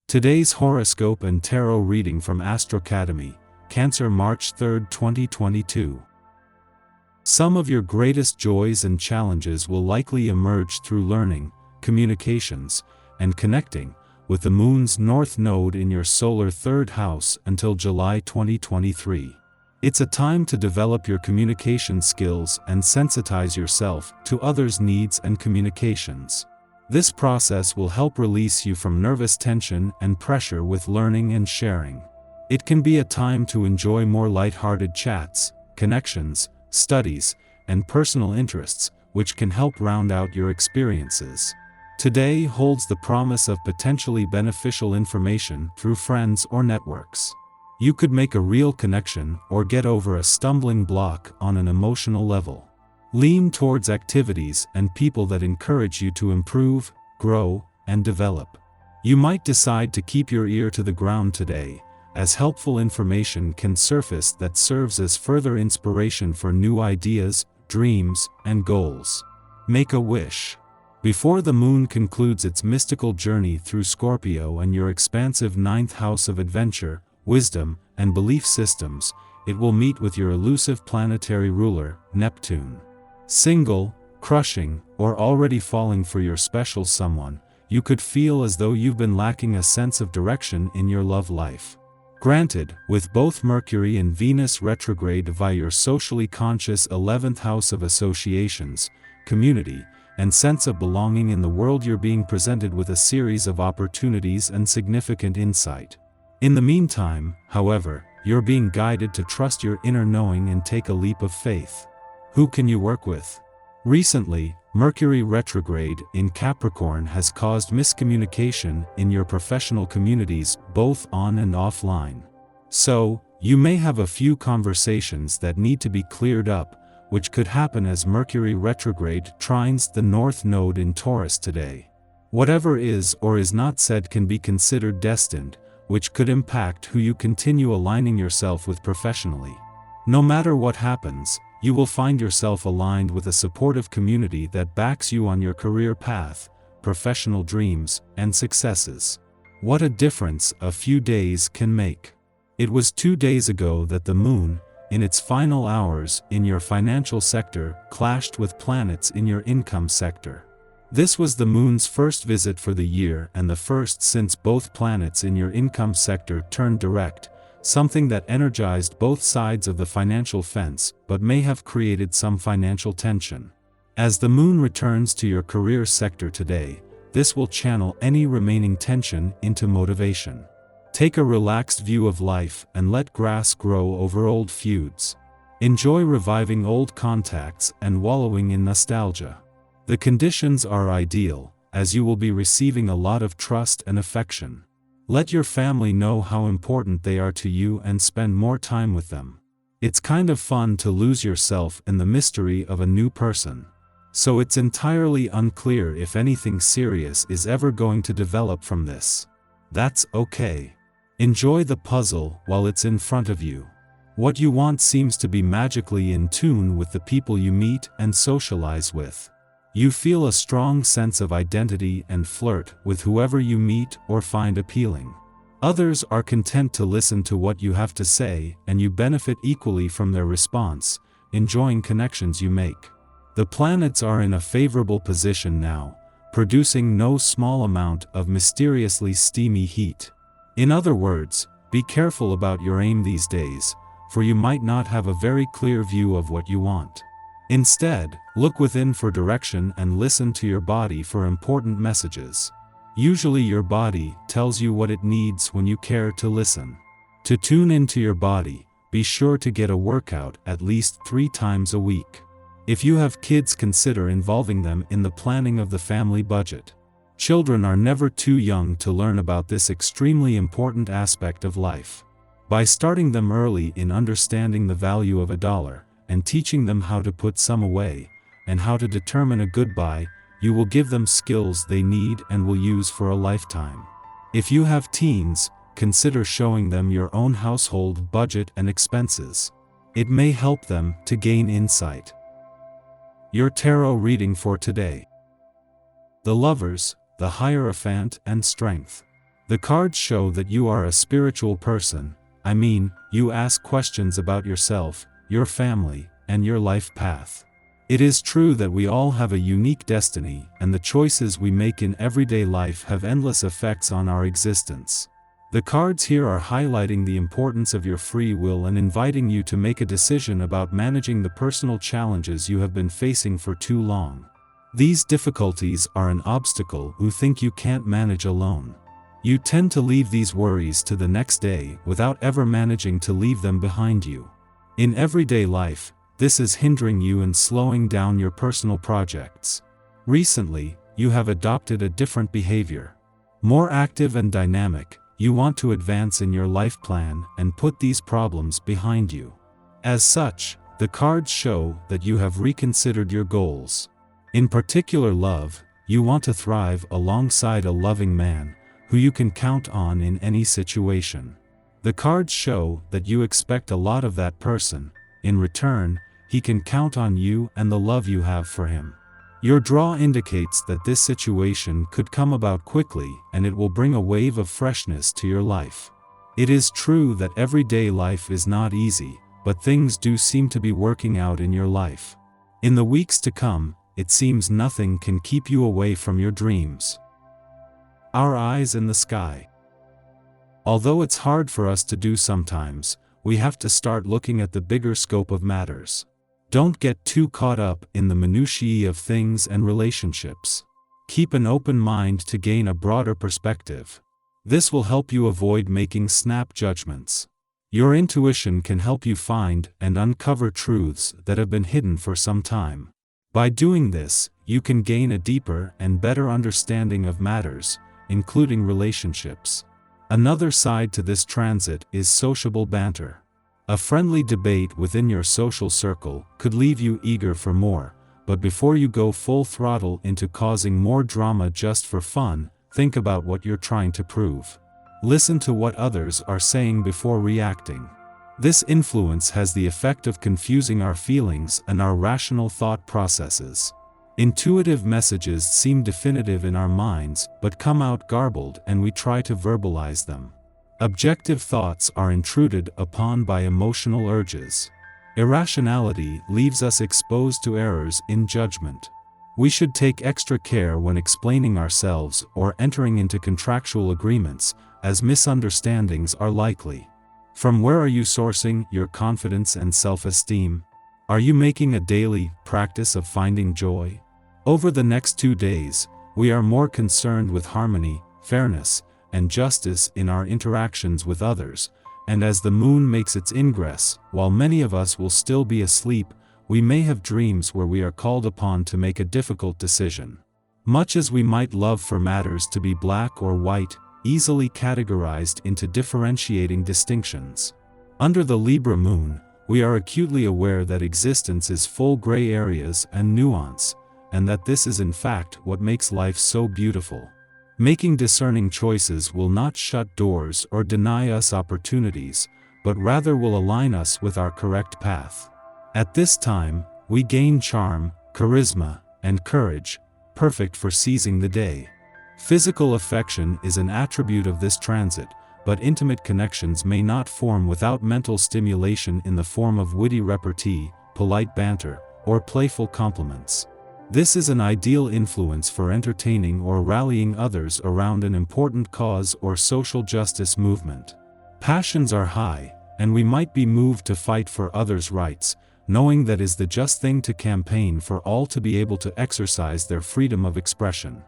Today's horoscope and tarot reading from Astrocademy, Cancer, March 3, 2022. Some of your greatest joys and challenges will likely emerge through learning, communications, and connecting with the Moon's North Node in your solar third house until July 2023. It's a time to develop your communication skills and sensitize yourself to others' needs and communications. This process will help release you from nervous tension and pressure with learning and sharing. It can be a time to enjoy more light-hearted chats, connections, studies, and personal interests, which can help round out your experiences. Today holds the promise of potentially beneficial information through friends or networks. You could make a real connection or get over a stumbling block on an emotional level. Lean towards activities and people that encourage you to improve, grow, and develop. You might decide to keep your ear to the ground today, as helpful information can surface that serves as further inspiration for new ideas, dreams, and goals. Make a wish. Before the moon concludes its mystical journey through Scorpio and your expansive ninth house of adventure, wisdom, and belief systems, it will meet with your elusive planetary ruler, Neptune. Single, crushing, or already falling for your special someone, you could feel as though you've been lacking a sense of direction in your love life. Granted, with both Mercury and Venus retrograde via your socially conscious 11th house of associations, community, and sense of belonging in the world, you're being presented with a series of opportunities and significant insight. In the meantime, however, you're being guided to trust your inner knowing and take a leap of faith. Who can you work with? Recently, Mercury retrograde in Capricorn has caused miscommunication in your professional communities, both on and offline. So, you may have a few conversations that need to be cleared up, which could happen as Mercury retrograde trines the North Node in Taurus today. Whatever is or is not said can be considered destined, which could impact who you continue aligning yourself with professionally. No matter what happens, you will find yourself aligned with a supportive community that backs you on your career path, professional dreams, and successes. What a difference a few days can make. It was 2 days ago that the moon, in its final hours in your financial sector, clashed with planets in your income sector. This was the moon's first visit for the year and the first since both planets in your income sector turned direct, something that energized both sides of the financial fence but may have created some financial tension. As the moon returns to your career sector today, this will channel any remaining tension into motivation. Take a relaxed view of life and let grass grow over old feuds. Enjoy reviving old contacts and wallowing in nostalgia. The conditions are ideal, as you will be receiving a lot of trust and affection. Let your family know how important they are to you and spend more time with them. It's kind of fun to lose yourself in the mystery of a new person. So it's entirely unclear if anything serious is ever going to develop from this. That's okay. Enjoy the puzzle while it's in front of you. What you want seems to be magically in tune with the people you meet and socialize with. You feel a strong sense of identity and flirt with whoever you meet or find appealing. Others are content to listen to what you have to say, and you benefit equally from their response, enjoying connections you make. The planets are in a favorable position now, producing no small amount of mysteriously steamy heat. In other words, be careful about your aim these days, for you might not have a very clear view of what you want. Instead, look within for direction and listen to your body for important messages. Usually your body tells you what it needs when you care to listen. To tune into your body, be sure to get a workout at least 3 times a week. If you have kids, consider involving them in the planning of the family budget. Children are never too young to learn about this extremely important aspect of life. By starting them early in understanding the value of a dollar, and teaching them how to put some away, and how to determine a good buy, you will give them skills they need and will use for a lifetime. If you have teens, consider showing them your own household budget and expenses. It may help them to gain insight. Your tarot reading for today. The Lovers, the Hierophant and Strength. The cards show that you are a spiritual person. I mean, you ask questions about yourself, your family, and your life path. It is true that we all have a unique destiny, and the choices we make in everyday life have endless effects on our existence. The cards here are highlighting the importance of your free will and inviting you to make a decision about managing the personal challenges you have been facing for too long. These difficulties are an obstacle you think you can't manage alone. You tend to leave these worries to the next day without ever managing to leave them behind you. In everyday life, this is hindering you and slowing down your personal projects. Recently, you have adopted a different behavior. More active and dynamic, you want to advance in your life plan and put these problems behind you. As such, the cards show that you have reconsidered your goals. In particular love, you want to thrive alongside a loving man, who you can count on in any situation. The cards show that you expect a lot of that person. In return, he can count on you and the love you have for him. Your draw indicates that this situation could come about quickly and it will bring a wave of freshness to your life. It is true that everyday life is not easy, but things do seem to be working out in your life. In the weeks to come, it seems nothing can keep you away from your dreams. Our eyes in the sky. Although it's hard for us to do sometimes, we have to start looking at the bigger scope of matters. Don't get too caught up in the minutiae of things and relationships. Keep an open mind to gain a broader perspective. This will help you avoid making snap judgments. Your intuition can help you find and uncover truths that have been hidden for some time. By doing this, you can gain a deeper and better understanding of matters, including relationships. Another side to this transit is sociable banter. A friendly debate within your social circle could leave you eager for more, but before you go full throttle into causing more drama just for fun, think about what you're trying to prove. Listen to what others are saying before reacting. This influence has the effect of confusing our feelings and our rational thought processes. Intuitive messages seem definitive in our minds but come out garbled and we try to verbalize them. Objective thoughts are intruded upon by emotional urges. Irrationality leaves us exposed to errors in judgment. We should take extra care when explaining ourselves or entering into contractual agreements, as misunderstandings are likely. From where are you sourcing your confidence and self-esteem? Are you making a daily practice of finding joy? Over the next 2 days, we are more concerned with harmony, fairness, and justice in our interactions with others, and as the moon makes its ingress, while many of us will still be asleep, we may have dreams where we are called upon to make a difficult decision. Much as we might love for matters to be black or white, easily categorized into differentiating distinctions. Under the Libra moon, we are acutely aware that existence is full gray areas and nuance, and that this is in fact what makes life so beautiful. Making discerning choices will not shut doors or deny us opportunities, but rather will align us with our correct path. At this time, we gain charm, charisma, and courage, perfect for seizing the day. Physical affection is an attribute of this transit, but intimate connections may not form without mental stimulation in the form of witty repartee, polite banter, or playful compliments. This is an ideal influence for entertaining or rallying others around an important cause or social justice movement. Passions are high, and we might be moved to fight for others' rights, knowing that is the just thing to campaign for all to be able to exercise their freedom of expression.